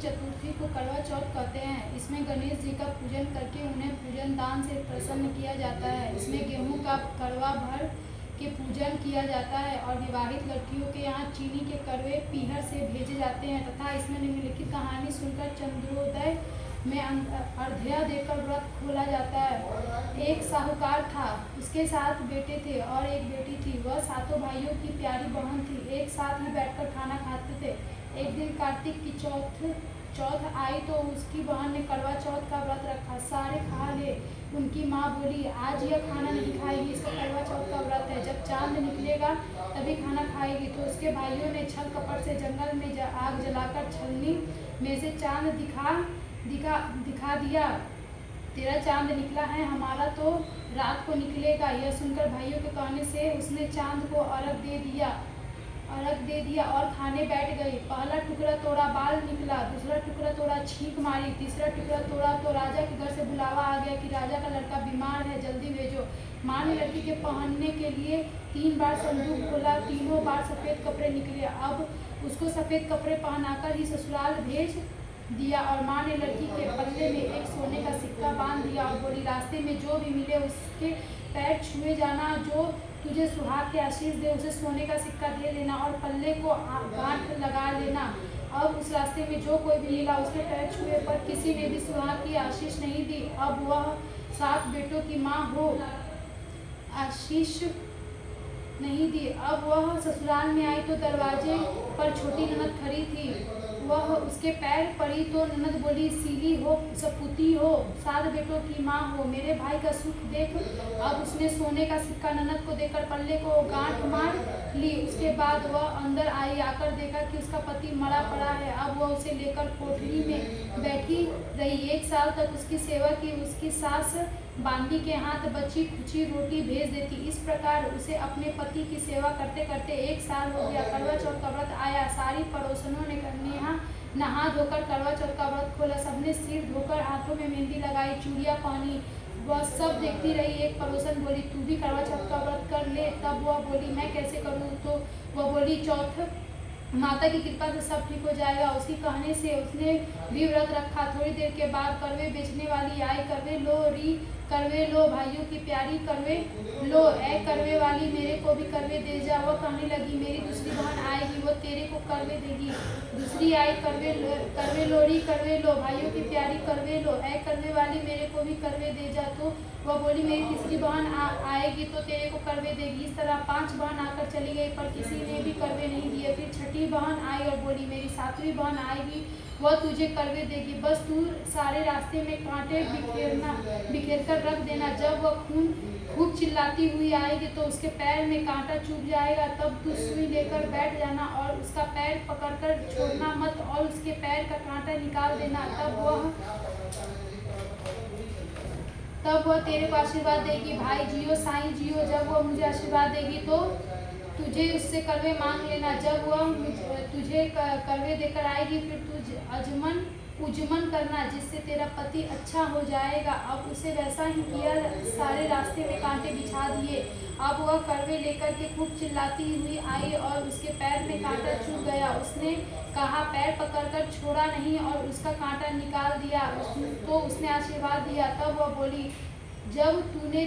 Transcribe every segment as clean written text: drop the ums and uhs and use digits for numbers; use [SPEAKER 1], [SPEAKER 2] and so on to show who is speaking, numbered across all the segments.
[SPEAKER 1] चतुर्थी को करवा चौथ कहते हैं। इसमें गणेश जी का पूजन करके उन्हें पूजन दान से प्रसन्न किया जाता है। इसमें गेहूं का करवा भर के पूजन किया जाता है और विवाहित लड़कियों के यहाँ चीनी के करवे पीहर से भेजे जाते हैं तथा इसमें निम्नलिखित कहानी सुनकर चंद्रोदय में अर्घ्य देकर व्रत खोला जाता है। एक साहूकार था, उसके 7 बेटे थे और एक बेटी थी। वह सातों भाइयों की प्यारी बहन थी। एक साथ ही बैठकर खाना खाते थे। एक दिन कार्तिक की चौथ आई तो उसकी बहन ने करवा चौथ का व्रत रखा। सारे खा ले। उनकी माँ बोली, आज यह खाना नहीं खाएगी, इसका करवा चौथ का व्रत है, जब चांद निकलेगा तभी खाना खाएगी। तो उसके भाइयों ने छल कपट से जंगल में आग जलाकर छलनी में से चांद दिखा दिया। तेरा चांद निकला है, हमारा तो रात को निकलेगा। यह सुनकर भाइयों के कहने से उसने चांद को अर्घ दे दिया और खाने बैठ गई। पहला टुकड़ा तोड़ा, बाल निकला। दूसरा टुकड़ा तोड़ा, छींक मारी। तीसरा टुकड़ा तोड़ा तो राजा के घर से बुलावा आ गया कि राजा का लड़का बीमार है, जल्दी भेजो। माँ ने लड़की के पहनने के लिए 3 बार संदूक खोला। तीनों बार सफ़ेद कपड़े निकले। अब उसको सफ़ेद कपड़े पहनाकर ही ससुराल भेज दिया और माँ ने लड़की के पल्ले में एक सोने का सिक्का बांध दिया और बोली, रास्ते में जो भी मिले उसके पैर छुए जाना। जो तुझे सुहाग के आशीष दे उसे सोने का सिक्का दे लेना और पल्ले को गांठ लगा लेना। अब उस रास्ते में जो कोई भी मिला उसके पैर छुए पर किसी ने भी सुहाग की आशीष नहीं दी। अब वह 7 बेटों की माँ हो, आशीष नहीं दी। अब वह ससुराल में आई तो दरवाजे पर छोटी ननद खड़ी थी। वह उसके पैर पड़ी तो ननद बोली, सीली हो, सपूती हो, 7 बेटों की माँ हो, मेरे भाई का सुख देख। अब उसने सोने का सिक्का ननद को देकर पल्ले को गांठ मार ली। उसके बाद वह अंदर आई। आकर देखा कि उसका पति मरा पड़ा है। अब वह उसे लेकर कोठरी में बैठी रही। 1 साल तक उसकी सेवा की। उसकी सास बांदी के हाथ बची खुची रोटी भेज देती। इस प्रकार उसे अपने पति की सेवा करते करते 1 साल हो गया। करवा चौथ का व्रत आया। सारी पड़ोसनों ने नहा धोकर करवा चौथ का व्रत खोला। सबने सिर धोकर हाथों में मेहंदी लगाई, चूड़ियाँ पहनी। वह सब देखती रही। एक पड़ोसन बोली, तू भी करवा चौथ का व्रत कर ले। तब वह बोली, मैं कैसे करूँ? तो वह बोली, चौथ माता की कृपा से सब ठीक हो जाएगा। उसकी कहने से उसने भी व्रत रखा। थोड़ी देर के बाद करवे बेचने वाली आई। करवे लो री, करवे लो, भाइयों की प्यारी करवे लो। ऐ करवे वाली, मेरे को भी करवे दे जा। वह कहने लगी, मेरी दूसरी बहन आएगी, वो तेरे को करवे देगी। दूसरी आई, करवे लोरी, करवे लो, भाइयों की प्यारी करवे लो। ऐ करवे वाली, मेरे को भी करवे दे जा। तो वह बोली, मेरी तीसरी बहन आएगी तो तेरे को करवे देगी। इस तरह 5 बहन आकर चली गई पर किसी ने भी करवे नहीं दिए। फिर छठी बहन आई और बोली, मेरी 7वीं बहन आएगी, वह तुझे करवे देगी। बस तू सारे रास्ते में कांटे बिखेर कर रख देना। जब वह खूब चिल्लाती हुई आएगी तो उसके पैर में कांटा चुभ जाएगा। तब तू सुई लेकर बैठ जाना और उसका पैर पकड़कर छोड़ना मत और उसके पैर का कांटा निकाल देना। तब वह तेरे को आशीर्वाद देगी। भाई जियो, साईं जियो। जब वह मुझे आशीर्वाद देगी तो तुझे उससे करवे मांग लेना। जब वह तुझे करवे देकर आएगी फिर तुझ उजमन करना, जिससे तेरा पति अच्छा हो जाएगा। अब उसे वैसा ही किया। सारे रास्ते में कांटे बिछा दिए। अब वह करवे लेकर के खूब चिल्लाती हुई आई और उसके पैर में कांटा चुभ गया। उसने कहा, पैर पकड़कर छोड़ा नहीं और उसका कांटा निकाल दिया। तो उसने आशीर्वाद दिया। तब वह बोली, जब तूने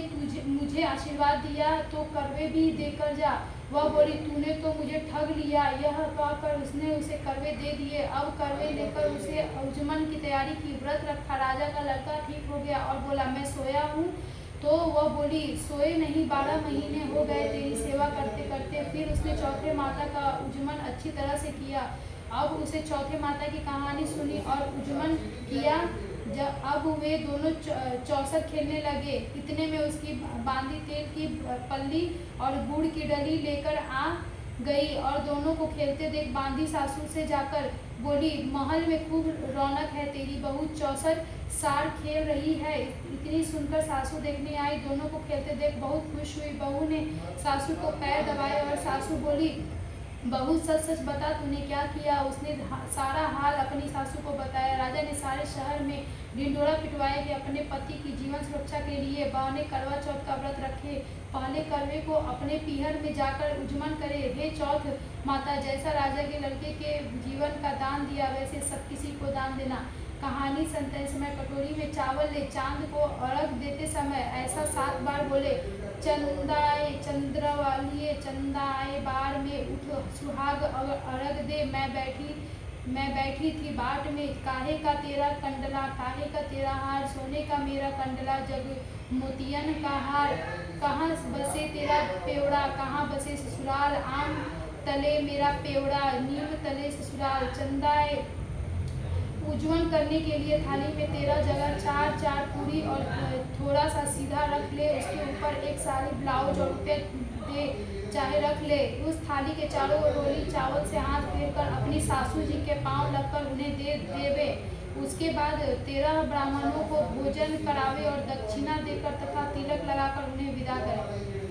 [SPEAKER 1] मुझे आशीर्वाद दिया तो करवे भी देकर जा। वह बोली, तूने तो मुझे ठग लिया। यह कहकर उसने उसे करवे दे दिए। अब करवे लेकर उसे उजमन की तैयारी की। व्रत रखा। राजा का लड़का ठीक हो गया और बोला, मैं सोया हूँ। तो वह बोली, सोए नहीं, 12 महीने हो गए तेरी सेवा करते करते। फिर उसने चौथे माता का उजमन अच्छी तरह से किया। अब उसे चौथे माता की कहानी सुनी और उजमन किया। अब वे दोनों चौसर खेलने लगे। इतने में उसकी बांदी तेल की पल्ली और गुड़ की डली लेकर आ गई और दोनों को खेलते देख बांदी सासू से जाकर बोली, महल में खूब रौनक है, तेरी बहू चौसर सार खेल रही है। इतनी सुनकर सासू देखने आई। दोनों को खेलते देख बहुत खुश हुई। बहू ने सासू को पैर दबाए और सासू बोली, बहू सच सच बता, तूने क्या किया? उसने सारा हाल अपनी सासू को बताया। राजा ने सारे शहर में ढिंढोरा पिटवाया कि अपने पति की जीवन सुरक्षा के लिए बहू ने करवा चौथ का व्रत रखे। पहले करवे को अपने पीहर में जाकर उजमन करे। हे चौथ माता, जैसा राजा के लड़के के जीवन का दान दिया वैसे सब किसी को दान देना। कहानी सुनते समय कटोरी में चावल ले, चांद को अर्घ देते समय ऐसा 7 बार बोले। चंदाए चंद्रवालिए चंदाए बार में उठ, सुहाग अर्घ दे। मैं बैठी थी बाट में, काहे का तेरा कंडला, काहे का तेरा हार, सोने का मेरा कंडला, जग मोतियन का हार। कहाँ बसे तेरा पेवड़ा, कहाँ बसे ससुराल, आम तले मेरा पेवड़ा, नीम तले ससुराल। चंदाए पूजन करने के लिए थाली में 13 जगह 4 पूरी और थोड़ा सा सीधा रख ले। उसके ऊपर एक साड़ी, ब्लाउज और रुपये दे चाहे रख ले। उस थाली के चारों ओर रोली चावल से हाथ फेर कर अपनी सासू जी के पांव लगकर उन्हें दे देवे। उसके बाद 13 ब्राह्मणों को भोजन करावे और दक्षिणा देकर तथा तिलक लगाकर उन्हें विदा करे।